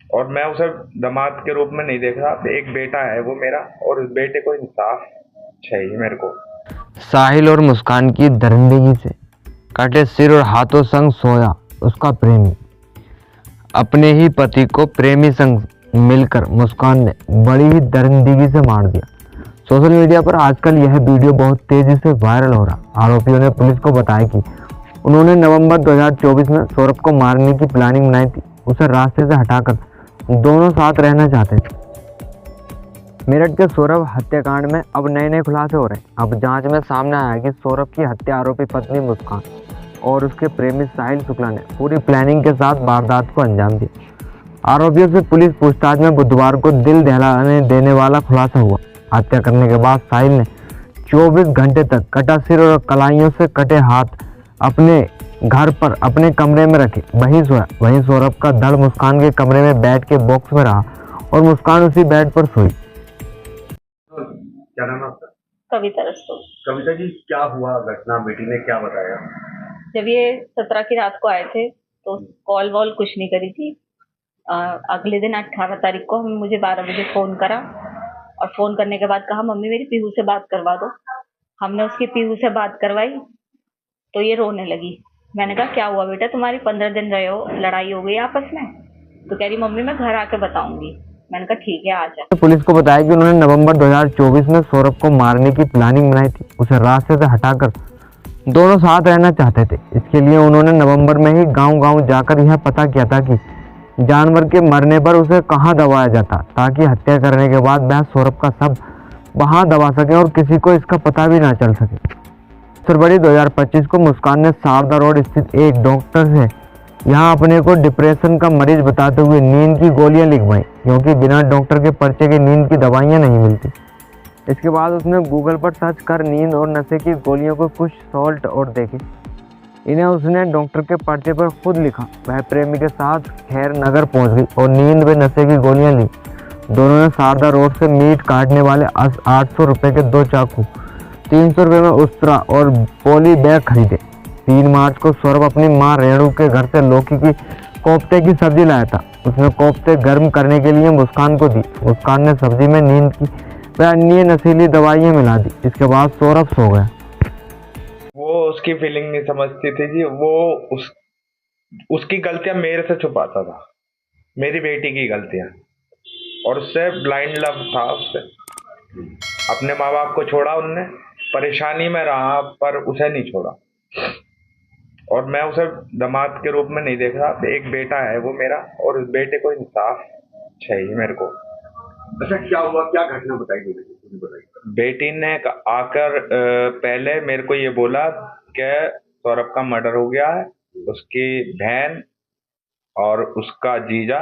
और मैं उसे दामाद के रूप में नहीं देख रहा। एक बेटा है वो मेरा, और उस बेटे को इंसाफ चाहिए मेरे को। साहिल और मुस्कान की दरिंदगी से कटे सिर और हाथों संग सोया उसका प्रेमी। अपने ही पति को प्रेमी संग मिलकर मुस्कान ने बड़ी ही दरिंदगी से मार दिया। सोशल मीडिया पर आजकल यह वीडियो बहुत तेजी से वायरल हो रहा। आरोपियों ने पुलिस को बताया कि उन्होंने नवंबर 2024 में सौरभ को मारने की प्लानिंग बनाई थी। उसे रास्ते से हटाकर दोनों साथ रहना चाहते थे। मेरठ के सौरभ हत्याकांड में अब नए नए खुलासे हो रहे हैं। अब जांच में सामने आया कि सौरभ की हत्या आरोपी पत्नी मुस्कान और उसके प्रेमी साहिल शुक्ला ने पूरी प्लानिंग के साथ वारदात को अंजाम दिया। आरोपियों से पुलिस पूछताछ में बुधवार को दिल दहलाने देने वाला खुलासा हुआ। हत्या करने के बाद साहिल ने 24 घंटे तक कटा सिर और कलाइयों से कटे हाथ अपने घर पर अपने कमरे में रखे वहीं सोया। वहीं सौरभ का धड़ मुस्कान के कमरे में बेड के बॉक्स में रहा और मुस्कान उसी बेड पर सोई। क्या नाम है आपका? कविता रस्तोगी। कविता जी, क्या हुआ घटना? बेटी ने क्या बताया? जब ये 17 की रात को आए थे तो कॉल वॉल कुछ नहीं करी थी। अगले दिन 18 तारीख को मुझे 12 बजे फ़ोन करा और फ़ोन करने के बाद कहा मम्मी मेरी पीहू से बात करवा दो। हमने उसकी पीहू से बात करवाई तो ये रोने लगी। मैंने कहा क्या हुआ बेटा, तुम्हारी 15 दिन रहे हो, लड़ाई हो गई आपस में? तो कह रही मम्मी मैं घर आके बताऊंगी। मैंने कहा ठीक है आ जा। पुलिस को बताया कि उन्होंने नवंबर 2024 में सौरभ को मारने की प्लानिंग बनाई थी। उसे रास्ते से हटाकर दोनों साथ रहना चाहते थे। इसके लिए उन्होंने नवंबर में ही गांव-गांव जाकर यह पता किया था कि जानवर के मरने पर उसे कहां दबाया जाता, ताकि हत्या करने के बाद वह सौरभ का शव वहां दबा सके और किसी को इसका पता भी ना चल सके। फरवरी 2025 को मुस्कान ने सारदा रोड स्थित एक डॉक्टर से यहाँ अपने को डिप्रेशन का मरीज बताते हुए नींद की गोलियां लिखवाई, क्योंकि बिना डॉक्टर के पर्चे के नींद की दवाइयां नहीं मिलती। इसके बाद उसने गूगल पर सर्च कर नींद और नशे की गोलियों को कुछ सॉल्ट और देखे। इन्हें उसने डॉक्टर के पर्चे पर खुद लिखा। वह प्रेमी के साथ खैर नगर पहुंच गई और नींद व नशे की गोलियां ली। दोनों ने सारदा रोड से मीट काटने वाले 800 रुपये के 2 चाकू, 300 रुपये में उस्तरा और पोली बैग खरीदे। 3 मार्च को सौरभ अपनी मां रेणु के घर से लौकी की कोफ्ते की सब्जी लाया था। उसने कोफ्ते गर्म करने के लिए मुस्कान को दी। मुस्कान ने सब्जी में नींद की व अन्य नशीली दवाइयां मिला दी। इसके बाद सौरभ सो गया। वो उसकी फीलिंग नहीं समझती थी कि वो उसकी गलतियां मेरे से छुपाता था, मेरी बेटी की गलतियां। और उससे ब्लाइंड लव था उससे। अपने माँ बाप को छोड़ा उनने, परेशानी में रहा पर उसे नहीं छोड़ा। और मैं उसे दामाद के रूप में नहीं देख रहा। एक बेटा है वो मेरा, और उस बेटे को इंसाफ चाहिए मेरे को। अच्छा, क्या हुआ? क्या घटना बताई बेटी? बताइए। बेटी ने आकर पहले मेरे को ये बोला कि सौरभ का मर्डर हो गया है। उसकी बहन और उसका जीजा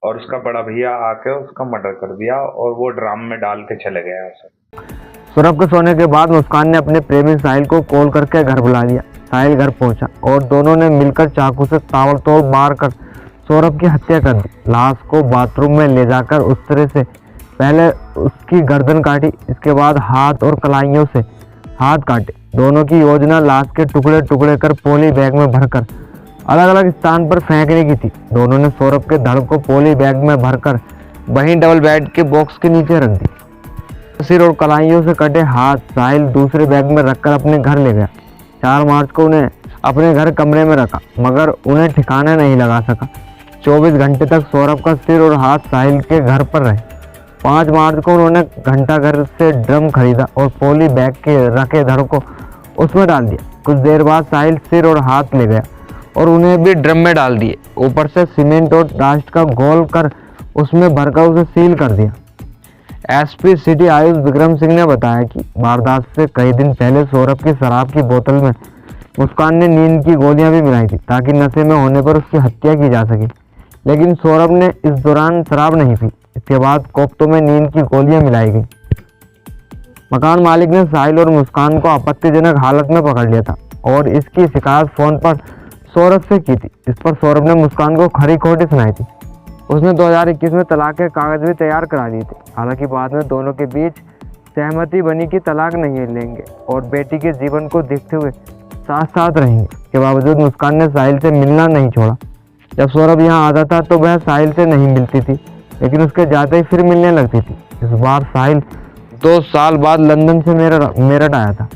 और उसका बड़ा भैया आके उसका मर्डर कर दिया, और वो ड्राम में डाल के चले गए उसे। सौरभ के सोने के बाद मुस्कान ने अपने प्रेमी साहिल को कॉल करके घर बुला लिया। साहिल घर पहुंचा और दोनों ने मिलकर चाकू से ताबड़तोड़ मार कर सौरभ की हत्या कर दी। लाश को बाथरूम में ले जाकर उस तरह से पहले उसकी गर्दन काटी, इसके बाद हाथ और कलाइयों से हाथ काटे। दोनों की योजना लाश के टुकड़े टुकड़े कर पोली बैग में भरकर अलग अलग स्थान पर फेंकने की थी। दोनों ने सौरभ के धड़ को पोली बैग में भरकर वहीं डबल बेड के बॉक्स के नीचे रख दी। सिर और कलाइयों से कटे हाथ साहिल दूसरे बैग में रखकर अपने घर ले गया। 4 मार्च को उन्हें अपने घर कमरे में रखा, मगर उन्हें ठिकाना नहीं लगा सका। 24 घंटे तक सौरभ का सिर और हाथ साहिल के घर पर रहे। 5 मार्च को उन्होंने घंटाघर से ड्रम खरीदा और पोली बैग के रखे धड़ को उसमें डाल दिया। कुछ देर बाद साहिल सिर और हाथ ले गया और उन्हें भी ड्रम में डाल दिए। ऊपर से सीमेंट और डास्ट का घोल कर उसमें भरकर उसे सील कर दिया। एसपी सिटी आयुष विक्रम सिंह ने बताया कि वारदात से कई दिन पहले सौरभ की शराब की बोतल में मुस्कान ने नींद की गोलियां भी मिलाई थी, ताकि नशे में होने पर उसकी हत्या की जा सके। लेकिन सौरभ ने इस दौरान शराब नहीं पी। इसके बाद कोफ्तों में नींद की गोलियां मिलाई गई। मकान मालिक ने साहिल और मुस्कान को आपत्तिजनक हालत में पकड़ लिया था और इसकी शिकायत फोन पर सौरभ से की थी। इस पर सौरभ ने मुस्कान को खरी खोटी सुनाई थी। उसने 2021 में तलाक के कागज भी तैयार करा दिए थे। हालांकि बाद में दोनों के बीच सहमति बनी कि तलाक नहीं लेंगे और बेटी के जीवन को देखते हुए साथ साथ रहेंगे। के बावजूद मुस्कान ने साहिल से मिलना नहीं छोड़ा। जब सौरभ यहाँ आता था तो वह साहिल से नहीं मिलती थी, लेकिन उसके जाते ही फिर मिलने लगती थी। इस बार साहिल 2 साल बाद लंदन से मेरठ आया था।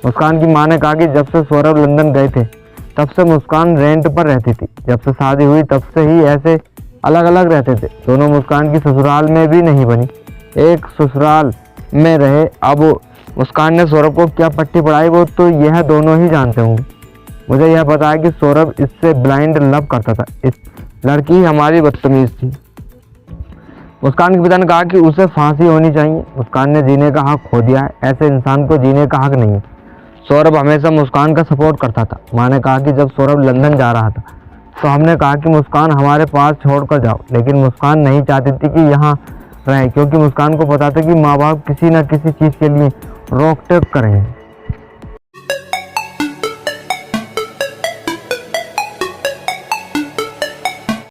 मुस्कान की माँ ने कहा कि जब से सौरभ लंदन गए थे तब से मुस्कान रेंट पर रहती थी। जब से शादी हुई तब से ही ऐसे अलग अलग रहते थे। दोनों मुस्कान की ससुराल में भी नहीं बनी, एक ससुराल में रहे। अब मुस्कान ने सौरभ को क्या पट्टी पढ़ाई वो तो यह दोनों ही जानते होंगे। मुझे यह पता है कि सौरभ इससे ब्लाइंड लव करता था। इस लड़की हमारी बदतमीज थी। मुस्कान के पिता ने कहा कि उसे फांसी होनी चाहिए। मुस्कान ने जीने का हक खो दिया है, ऐसे इंसान को जीने का हक नहीं है। सौरभ हमेशा मुस्कान का सपोर्ट करता था। माँ ने कहा कि जब सौरभ लंदन जा रहा था तो हमने कहा कि मुस्कान हमारे पास छोड़कर जाओ, लेकिन मुस्कान नहीं चाहती थी कि यहाँ रहे, क्योंकि मुस्कान को पता था कि माँ बाप किसी न किसी चीज़ के लिए रोक टोक करेंगे।